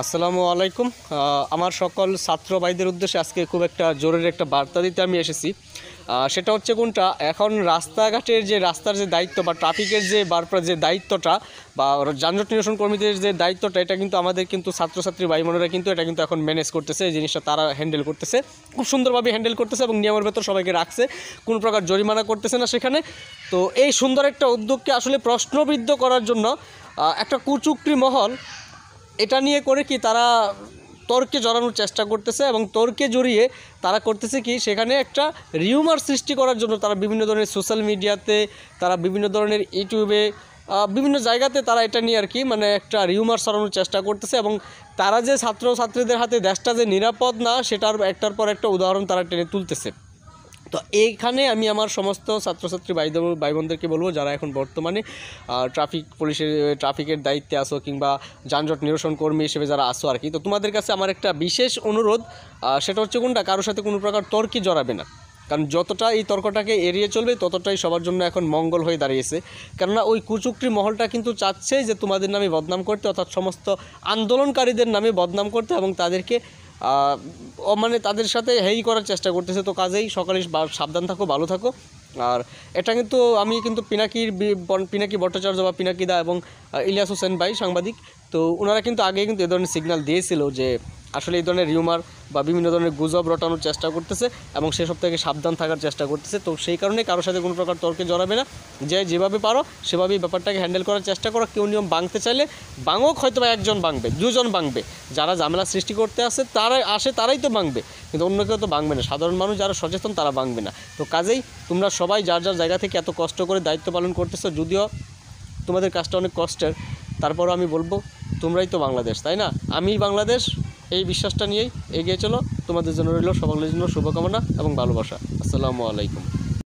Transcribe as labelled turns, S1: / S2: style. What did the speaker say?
S1: আসসালামু আলাইকুম। আমার সকল ছাত্র ভাইদের উদ্দেশ্যে আজকে খুব একটা জরুরি একটা বার্তা দিতে আমি এসেছি। সেটা হচ্ছে কোনটা, এখন রাস্তাঘাটের যে রাস্তার যে দায়িত্ব বা ট্রাফিকের যে যে দায়িত্বটা বা যানজট নিরসন কর্মীদের যে দায়িত্বটা, এটা কিন্তু আমাদের কিন্তু ছাত্রছাত্রী ভাই বোনেরা কিন্তু এটা কিন্তু এখন ম্যানেজ করতেছে। এই জিনিসটা তারা হ্যান্ডেল করতেছে, খুব সুন্দরভাবে হ্যান্ডেল করতেছে এবং নিয়মের ভেতর সবাইকে রাখছে, কোনো প্রকার জরিমানা করতেছে না সেখানে। তো এই সুন্দর একটা উদ্যোগকে আসলে প্রশ্নবিদ্ধ করার জন্য একটা কুচুকরি মহল এটা নিয়ে করে কি তারা তর্কে জড়ানোর চেষ্টা করতেছে এবং তর্কে জড়িয়ে তারা করতেছে কি, সেখানে একটা রিউমার সৃষ্টি করার জন্য তারা বিভিন্ন ধরনের সোশ্যাল মিডিয়াতে, তারা বিভিন্ন ধরনের ইউটিউবে, বিভিন্ন জায়গাতে তারা এটা নিয়ে আর কি মানে একটা রিউমার ছড়ানোর চেষ্টা করতেছে এবং তারা যে ছাত্রছাত্রীদের হাতে দেশটা যে নিরাপদ না সেটার একটার পর একটা উদাহরণ তারা টেনে তুলতেছে। তো এইখানে আমি আমার সমস্ত ছাত্রছাত্রী ভাই বোনদেরকে বলবো, যারা এখন বর্তমানে ট্রাফিকের দায়িত্বে আসো কিংবা যানজট নিরসন কর্মী হিসেবে যারা আসো আর কি, তো তোমাদের কাছে আমার একটা বিশেষ অনুরোধ, সেটা হচ্ছে কোনটা, কারোর সাথে কোনো প্রকার তর্কে জড়াবে না। কারণ যতটা এই তর্কটাকে এড়িয়ে চলবে ততটাই সবার জন্য এখন মঙ্গল হয়ে দাঁড়িয়েছে। কেননা ওই কুচুকরি মহলটা কিন্তু চাচ্ছে যে তোমাদের নামে বদনাম করতে, অর্থাৎ সমস্ত আন্দোলনকারীদের নামে বদনাম করতে এবং তাদেরকে মানে তাদের সাথে হেই করার চেষ্টা করতেছে। তো কাজেই সকালে সাবধান থাকো, ভালো থাকো। আর এটা কিন্তু আমি কিন্তু পিনাকি ভট্টাচার্য বা পিনাকি দা এবং ইলিয়াস হোসেন ভাই সাংবাদিক, তো ওনারা কিন্তু আগে কিন্তু এ ধরনের সিগন্যাল দিয়েছিল যে আসলে এই ধরনের রিউমার বা বিভিন্ন ধরনের গুজব রটানোর চেষ্টা করতেছে এবং সেসব থেকে সাবধান থাকার চেষ্টা করতেছে। তো সেই কারণে কারোর সাথে কোনো প্রকার তর্কে জড়াবে না, যে যেভাবে পারো সেভাবেই ব্যাপারটাকে হ্যান্ডেল করার চেষ্টা করো। কেউ নিয়ম ভাঙতে চাইলে ভাঙুক, হয়তো বা একজন ভাঙবে, দুজন ভাঙবে, যারা ঝামেলা সৃষ্টি করতে তারাই তো ভাঙবে, কিন্তু অন্য কেউ তো ভাঙবে না। সাধারণ মানুষ যারা সচেতন তারা ভাঙবে না। তো কাজেই তোমরা সবাই যার যার জায়গা থেকে এত কষ্ট করে দায়িত্ব পালন করতেছো, যদিও তোমাদের কাজটা অনেক কষ্টের, তারপরও আমি বলবো তোমরাই তো বাংলাদেশ, তাই না? আমিই বাংলাদেশ, এই বিশ্বাসটা নিয়েই এগিয়ে চলো। তোমাদের জন্য রইল সকলের জন্য শুভকামনা এবং ভালোবাসা। আসসালামু আলাইকুম।